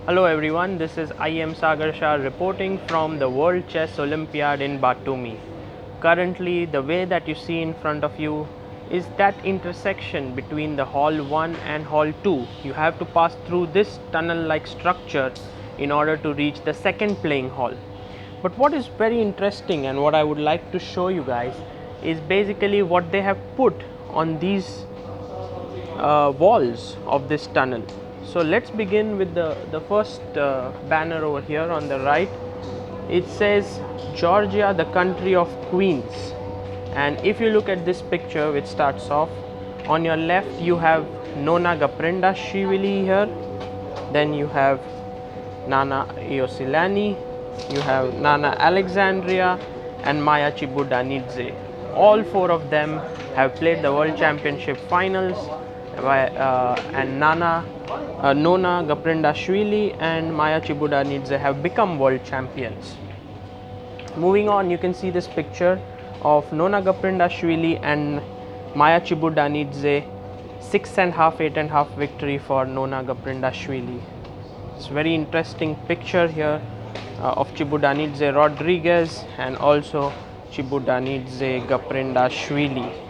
Hello everyone, this is I am Sagar Shah reporting from the World Chess Olympiad in Batumi. Currently, the way that you see in front of you is that intersection between the Hall 1 and Hall 2. You have to pass through this tunnel-like structure in order to reach the second playing hall. But what is very interesting and what I would like to show you guys is basically what they have put on these walls of this tunnel. So let's begin with the first banner over here on the right. It says Georgia, the country of queens. And if you look at this picture, which starts off, on your left you have Nona Gaprindašvili here, then you have Nana Ioseliani, you have Nana Alexandria and Maia Chiburdanidze. All four of them have played the World Championship finals, and Nona Gaprindašvili and Maia Chiburdanidze have become world champions. Moving on, you can see this picture of Nona Gaprindašvili and Maia Chiburdanidze. 6.5, 8.5 victory for Nona Gaprindašvili. It's a very interesting picture here of Chiburdanidze Rodriguez and also Chiburdanidze Gaprindašvili.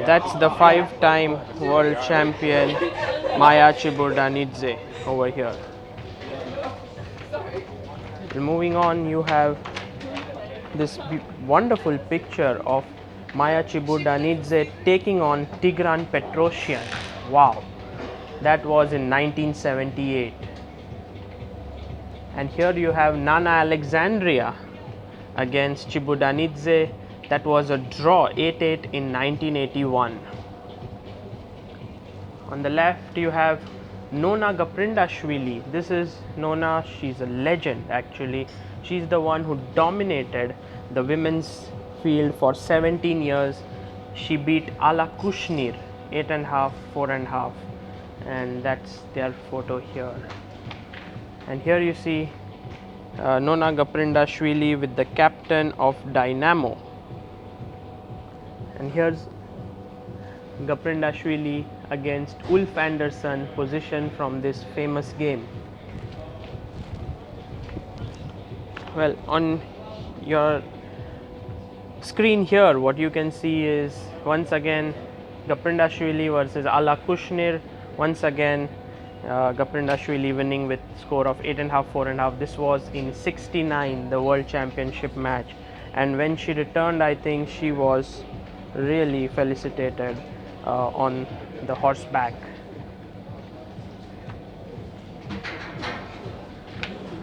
That's the 5-time world champion Maia Chiburdanidze over here. Moving on, you have this wonderful picture of Maia Chiburdanidze taking on Tigran Petrosyan. Wow, that was in 1978. And here you have Nana Alexandria against Chiburdanidze. That was a draw, 8-8 in 1981. On the left you have Nona Gaprindašvili. This is Nona, she's a legend actually. She's the one who dominated the women's field for 17 years. She beat Ala Kushnir 8.5, 4.5, and that's their photo here. And here you see Nona Gaprindašvili with the captain of Dynamo. And here's Gaprindašvili against Ulf Andersson, position from this famous game. Well, on your screen here, what you can see is once again Gaprindašvili versus Ala Kushnir. Once again Gaprindašvili winning with score of 8.5, 4.5. This was in 69, the World Championship match, and when she returned, I think she was really felicitated on the horseback.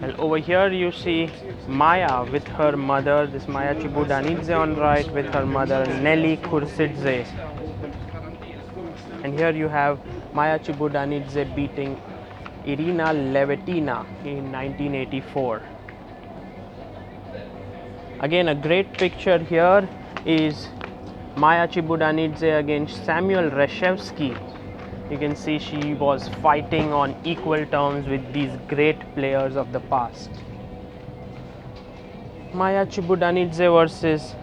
And over here you see Maia with her mother, this Maia Chiburdanidze on right with her mother Nelly Kursidze. And here you have Maia Chiburdanidze beating Irina Levitina in 1984. Again, a great picture here is Maia Chiburdanidze against Samuel Reshevsky. You can see she was fighting on equal terms with these great players of the past. Maia Chiburdanidze versus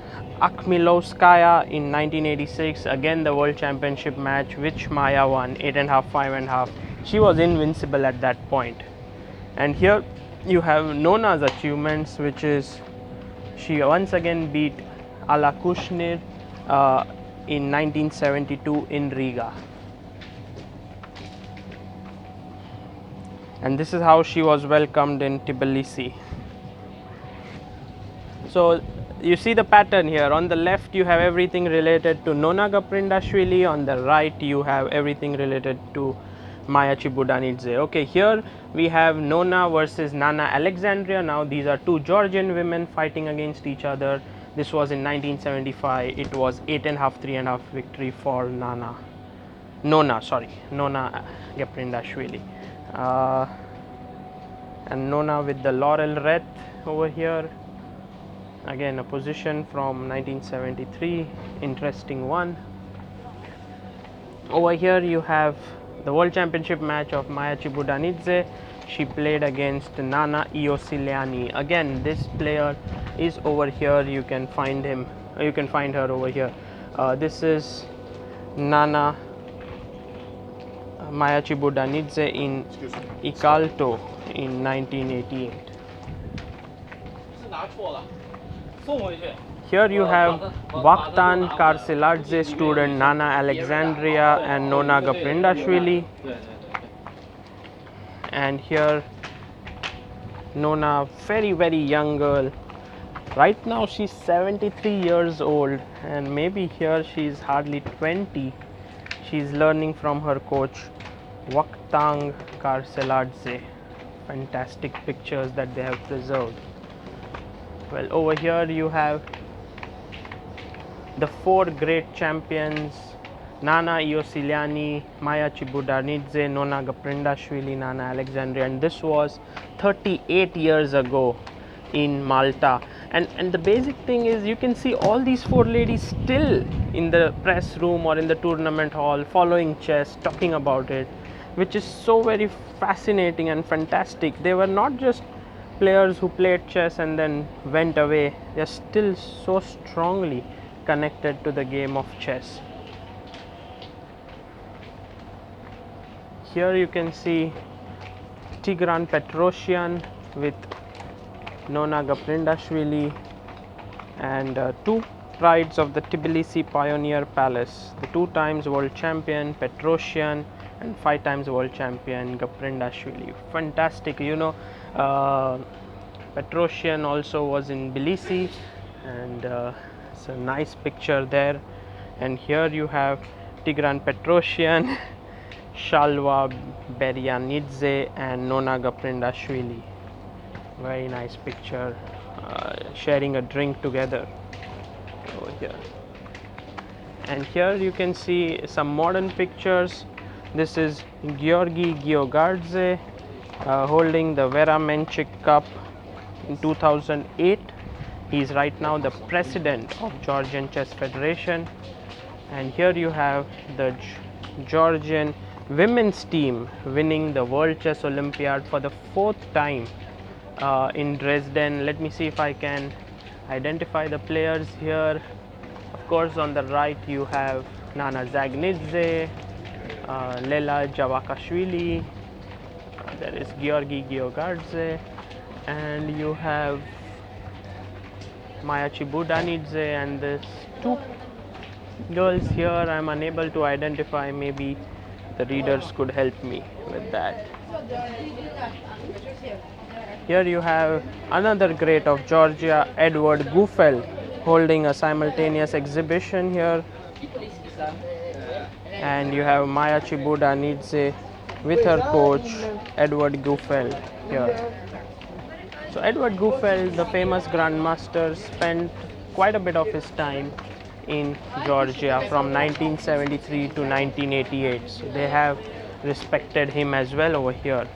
Akhmilovskaya in 1986, again the World Championship match, which Maia won 8.5, 5.5. She was invincible at that point. And here you have Nona's achievements, which is she once again beat Ala Kushnir in 1972 in Riga. And this is how she was welcomed in Tbilisi. So you see the pattern here. On the left you have everything related to Nona Gaprindašvili, on the right you have everything related to Maia Chiburdanidze. Okay, here we have Nona versus Nana Alexandria. Now these are two Georgian women fighting against each other. This was in 1975. It was 8.5, 3.5 victory for Nona Gaprindašvili. And Nona with the laurel wreath over here. Again, a position from 1973, interesting one. Over here you have the World Championship match of Maia Chiburdanidze. She played against Nana Ioseliani. Again, this player is over here. You can find him. You can find her over here. This is Nana Maia Chiburdanidze in Ikalto in 1988. Here you have Vakhtan Karseladze student Nana Alexandria and Nona Gaprindašvili, and here Nona, very young girl. Right now she's 73 years old, and maybe here she's hardly 20. She's learning from her coach Vakhtan Karseladze. Fantastic pictures that they have preserved. Well, over here you have the four great champions: Nana Ioseliani, Maia Chiburdanidze, Nona Gaprindašvili, Nana Alexandria, and this was 38 years ago in Malta. And the basic thing is, you can see all these four ladies still in the press room or in the tournament hall following chess, talking about it, which is so very fascinating and fantastic. They were not just players who played chess and then went away. They are still so strongly connected to the game of chess. Here you can see Tigran Petrosyan with Nona Gaprindašvili, and two prides of the Tbilisi Pioneer Palace, the 2 times world champion Petrosyan and 5 times world champion Gaprindašvili. Fantastic, you know. Petrosyan also was in Tbilisi, and it's a nice picture there. And here you have Tigran Petrosyan, Shalva Beryanidze and Nona Gaprindašvili. Very nice picture, sharing a drink together over here. And here you can see some modern pictures. This is Giorgi Giogardze holding the Vera Menchik Cup in 2008. He is right now the president of Georgian Chess Federation. And here you have the Georgian women's team winning the World Chess Olympiad for the 4th time in Dresden. Let me see if I can identify the players here. Of course, on the right you have Nana Dzagnidze, Lela Javakhishvili, there is Giorgi Giogardze, and you have Maia Chiburdanidze, and there's 2 girls here I am unable to identify. Maybe the readers could help me with that. Here you have another great of Georgia, Edward Guffel, holding a simultaneous exhibition here. And you have Maia Chiburdanidze with her coach Edward Guffel here. So Edward Guffel, the famous grandmaster, spent quite a bit of his time in Georgia from 1973 to 1988. So they have respected him as well over here.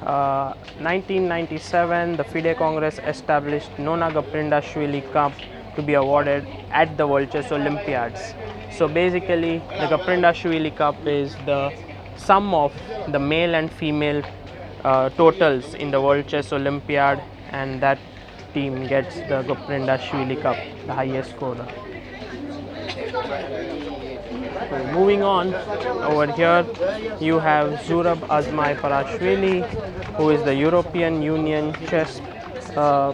1997, the FIDE Congress established Nona Gaprindašvili Cup to be awarded at the World Chess Olympiads. So basically, the Gaprindašvili Cup is the sum of the male and female totals in the World Chess Olympiad, and that team gets the Gaprindašvili Cup, the highest scorer. So moving on, over here you have Zura Azmaiparashvili, who is the European Union chess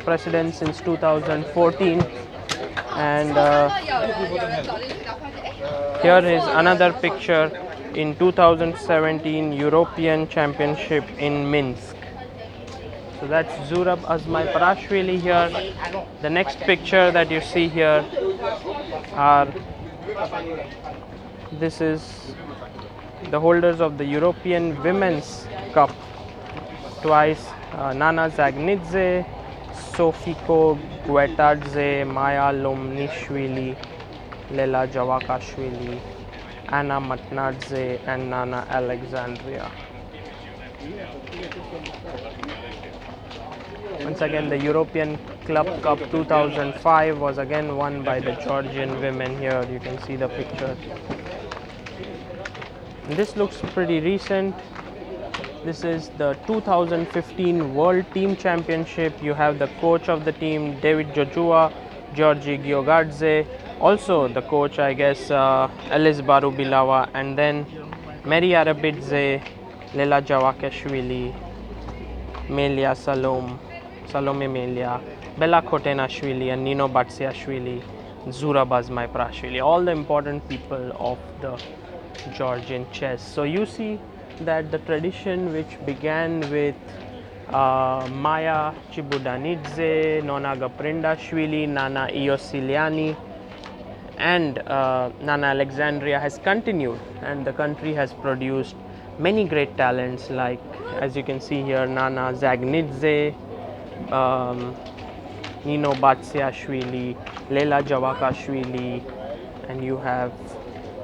president since 2014, and here is another picture in 2017 European Championship in Minsk. So that's Zurab Azmaiparashvili here. The next picture that you see here are, this is the holders of the European Women's Cup twice, Nana Dzagnidze, Sofiko Guetadze, Maia Lomnishvili, Lela Javakhishvili, Anna Matnadze and Nana Alexandria. Once again, the European Club Cup 2005 was again won by the Georgian women. Here you can see the picture. This looks pretty recent. This is the 2015 World Team Championship. You have the coach of the team, David Joshua, Giorgi Giogardze, also the coach, I guess, Elizbar Ubilava, and then Maia Chiburdanidze, Lela Javakhishvili, Salome Melia, Bela Khotenashvili and Nino Batsiashvili, Zura Azmaiparashvili, all the important people of the Georgian chess. So you see that the tradition which began with Maia Chiburdanidze, Nona Gaprindašvili, Nana Ioseliani and Nana Alexandria has continued, and the country has produced many great talents like, as you can see here, Nana Dzagnidze, Nino Batsiashvili, Lela Javakhishvili, and you have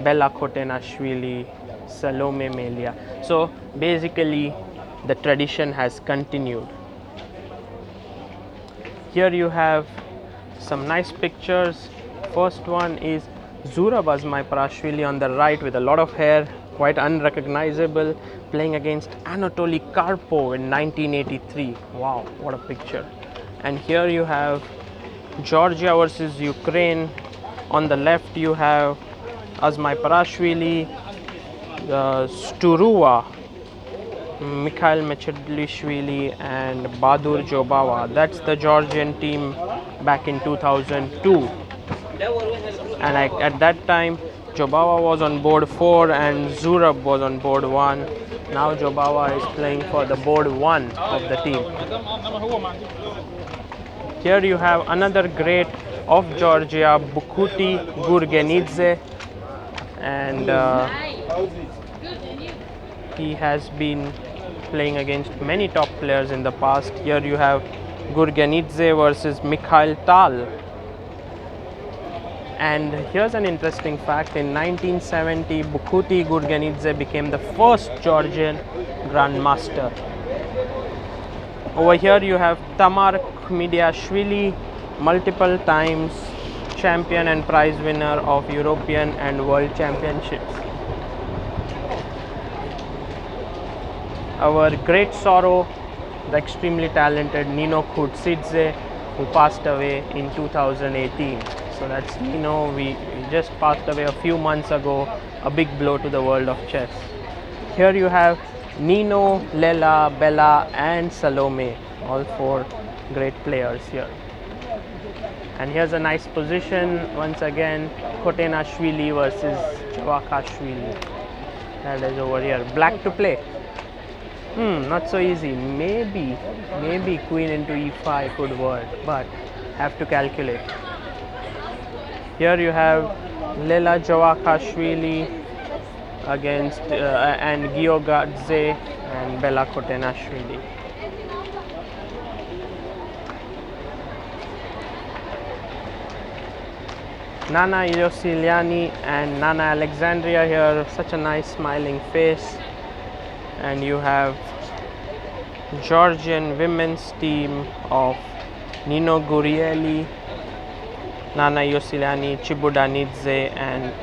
Bela Khotenashvili, Salome Melia. So basically the tradition has continued. Here you have some nice pictures. First one is Zurab Azmaiparashvili on the right with a lot of hair, quite unrecognizable, playing against Anatoly Karpov in 1983. Wow, what a picture. And here you have Georgia versus Ukraine. On the left you have Azmaiparashvili, Sturua, Mikheil Mchedishvili and Baadur Jobava. That's the Georgian team back in 2002. And at that time Jobava was on board 4 and Zurab was on board 1. Now Jobava is playing for the board 1 of the team. Here you have another great of Georgia, Giorgi Giogardze, and he has been playing against many top players in the past. Here you have Giogardze versus Mikhail Tal. And here's an interesting fact: in 1970, Giorgi Giogardze became the first Georgian grandmaster. Over here you have Nona Gaprindašvili, multiple times champion and prize winner of European and World Championships. Our great sorrow, the extremely talented Nino Gaprindašvili, who passed away in 2018. So that's Nino. We just passed away a few months ago, a big blow to the world of chess. Here you have Nino, Lela, Bela and Salome, all 4 great players here. And here's a nice position once again, Khotenashvili versus Javakhishvili. That is over here. Black to play. Not so easy. Maybe queen into e5 could work, but have to calculate. Here you have Lela Javakhishvili against and Giogardze and Bela Khotenashvili. Nana Ioseliani and Nana Alexandria here, such a nice smiling face. And you have Georgian women's team of Nino Gurieli, Nana Ioseliani, Chiburdanidze and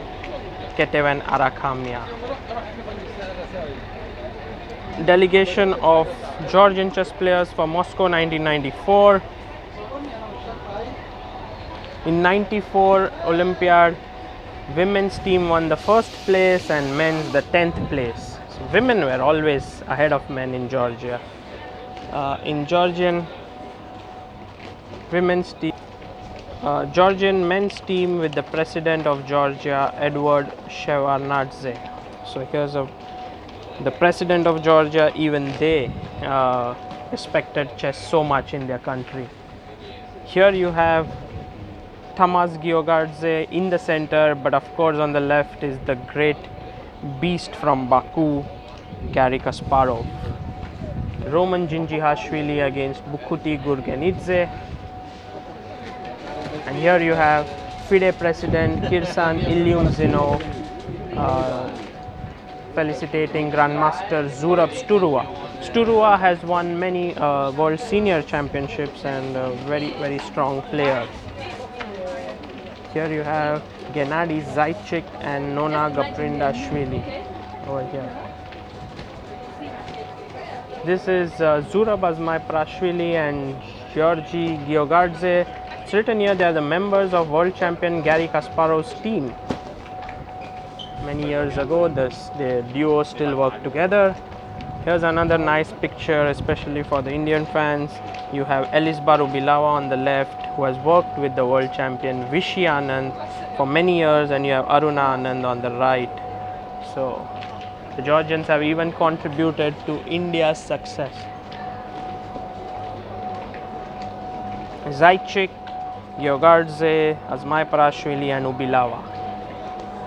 Ketevan Arakamia. Delegation of Georgian chess players for Moscow 1994. In 94 Olympiad, women's team won the first place and men's the 10th place. So women were always ahead of men in Georgia. In Georgian women's team, Georgian men's team with the president of Georgia, Edward Shevardnadze. So here's the president of Georgia. Even they respected chess so much in their country. Here you have Giorgi Giogardze in the center, but of course on the left is the great beast from Baku, Garry Kasparov. Roman Djindjiashvili against Giorgi Giogardze. And here you have FIDE president Kirsan Ilyumzinov felicitating Grandmaster Zurab Sturua. Sturua has won many world senior championships and a very strong player. Here you have Gennady Zaitchik and Nona Gaprindašvili over here. This is Zurab Azmaiparashvili and Giorgi Giogardze. It's written here they are the members of world champion Garry Kasparov's team. many years ago. The duo still work together. Here's another nice picture, especially for the Indian fans. You have Elizbar Ubilava on the left, who has worked with the world champion Vishy Anand for many years, and you have Aruna Anand on the right. So the Georgians have even contributed to India's success. Zaitchik, Giogardze, Azmaiparashvili and Ubilava.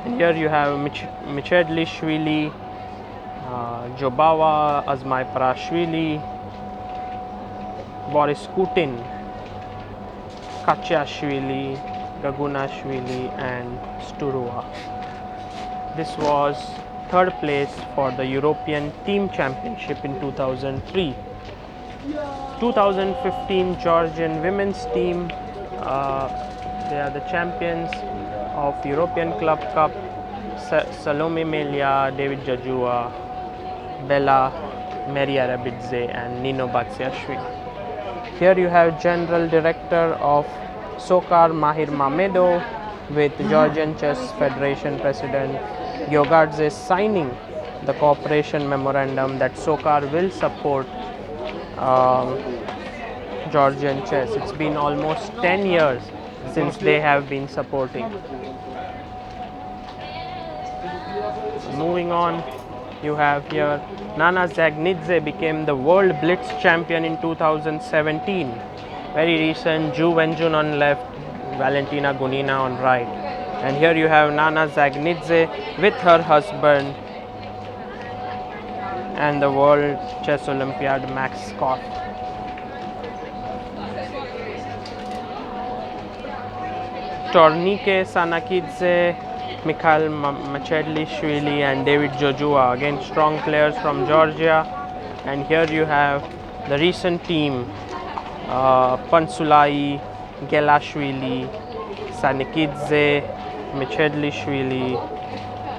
And here you have Mchedishvili, Jobava, Azmaiparashvili, Boris Kutin, Batsiashvili, Gagunashvili and Sturua. This was third place for the European Team Championship in 2003. 2015 Georgian women's team, they are the champions of European Club Cup. Salome Melia, David Jajua, Bela Melia and Nino Batsiashvili. Here you have General Director of Sokar Mahir Mamedo with Georgian Chess Federation President Giogardze signing the cooperation memorandum that Sokar will support Georgian chess. It's been almost 10 years since they have been supporting. Moving on, you have here Nana Dzagnidze became the world blitz champion in 2017. Very recent, Ju Wenjun on left, Valentina Gunina on right. And here you have Nana Dzagnidze with her husband and the World Chess Olympiad Max Scott. Tornike Sanakidze, Mikheil Mchedishvili and David Jojua, again strong players from Georgia. And here you have the recent team, Pantsulaia, Gelashvili, Sanakidze, Mchedishvili,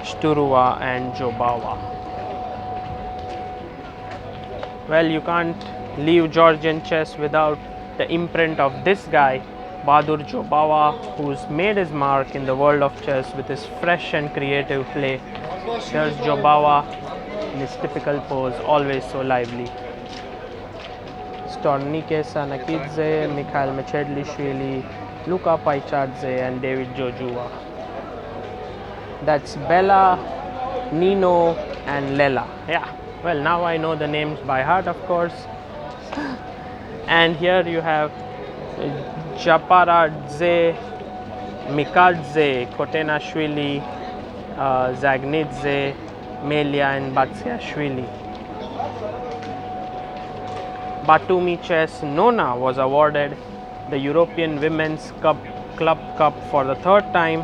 Sturua and Jobava. Well, you can't leave Georgian chess without the imprint of this guy, Baadur Jobava, who's made his mark in the world of chess with his fresh and creative play. Here's Jobava in his typical pose, always so lively. Stornike Sanakidze, Mikheil Mchedishvili, Luka Paichadze and David Jojua. That's Bela, Nino and Lela. Yeah, well, now I know the names by heart, of course. And here you have Japaradze, Mikadze, Khotenashvili, Dzagnidze, Melia and Batsiashvili. Batumi Chess Nona was awarded the European Women's Club Cup for the third time.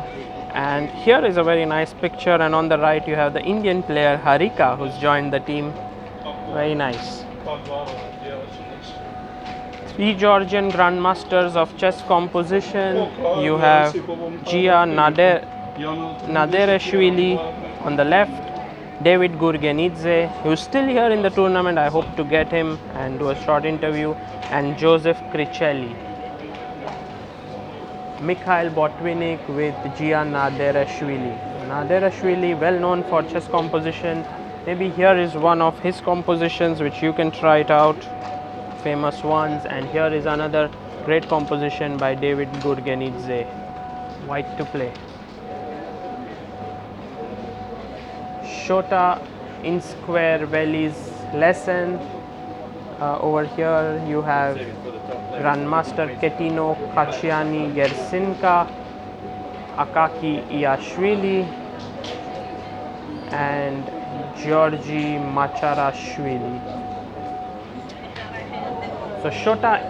And here is a very nice picture, and on the right you have the Indian player Harika, who's joined the team. Very nice. Three Georgian grandmasters of chess composition. You have Gia Naderashvili on the left, David Gurgenidze, who's still here in the tournament. I hope to get him and do a short interview, and Joseph Cricelli. Mikhail Botvinnik with Gia Naderashvili. Naderashvili, well known for chess composition. Maybe here is one of his compositions which you can try it out, famous ones. And here is another great composition by David Gurgenidze, White to Play. Shota in Square Valley's lesson. Over here you have Grandmaster Ketino Kachiani Gersinka, Akaki Iashvili and Georgie Macharashvili. So Shota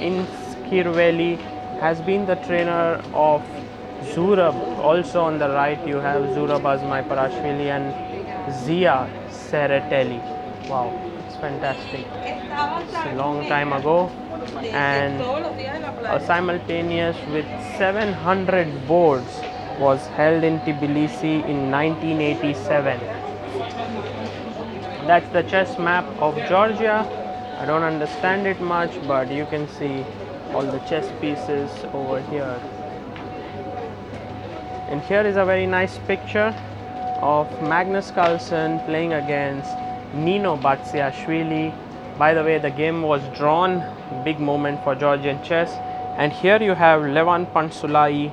Inskirveli has been the trainer of Zurab. Also on the right you have Zurab Azmaiparashvili and Zia Seratelli. Wow, it's fantastic. It's a long time ago, and a simultaneous with 700 boards was held in Tbilisi in 1987. That's the chess map of Georgia. I don't understand it much, but you can see all the chess pieces over here. And here is a very nice picture of Magnus Carlsen playing against Nino Batsiashvili. By the way, the game was drawn, big moment for Georgian chess. And here you have Levan Pantsulaia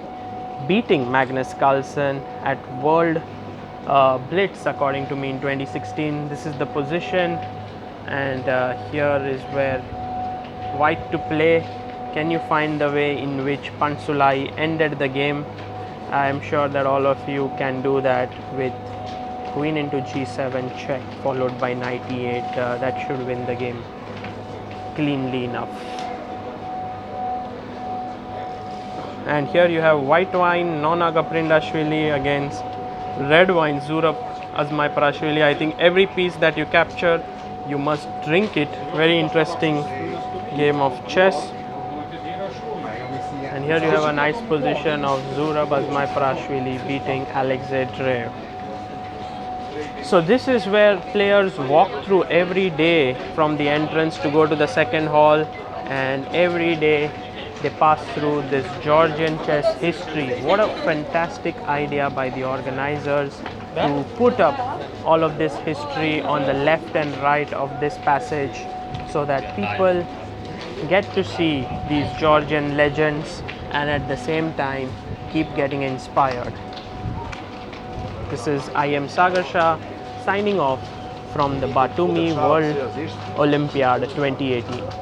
beating Magnus Carlsen at World Blitz, according to me, in 2016. This is the position, and here is where white to play. Can you find the way in which Pantsulaia ended the game? I am sure that all of you can do that with queen into g7 check followed by knight e8. That should win the game cleanly enough. And here you have white wine Nona Gaprindašvili against red wine Zura Azmaiparashvili. I think every piece that you capture, you must drink it. Very interesting game of chess. And here you have a nice position of Zurab Azmaiparashvili beating Alexandria. So this is where players walk through every day from the entrance to go to the second hall, and every day they pass through this Georgian chess history. What a fantastic idea by the organizers to put up all of this history on the left and right of this passage, so that people get to see these Georgian legends and at the same time keep getting inspired. This is I am Sagar Shah signing off from the Batumi World Olympiad 2018.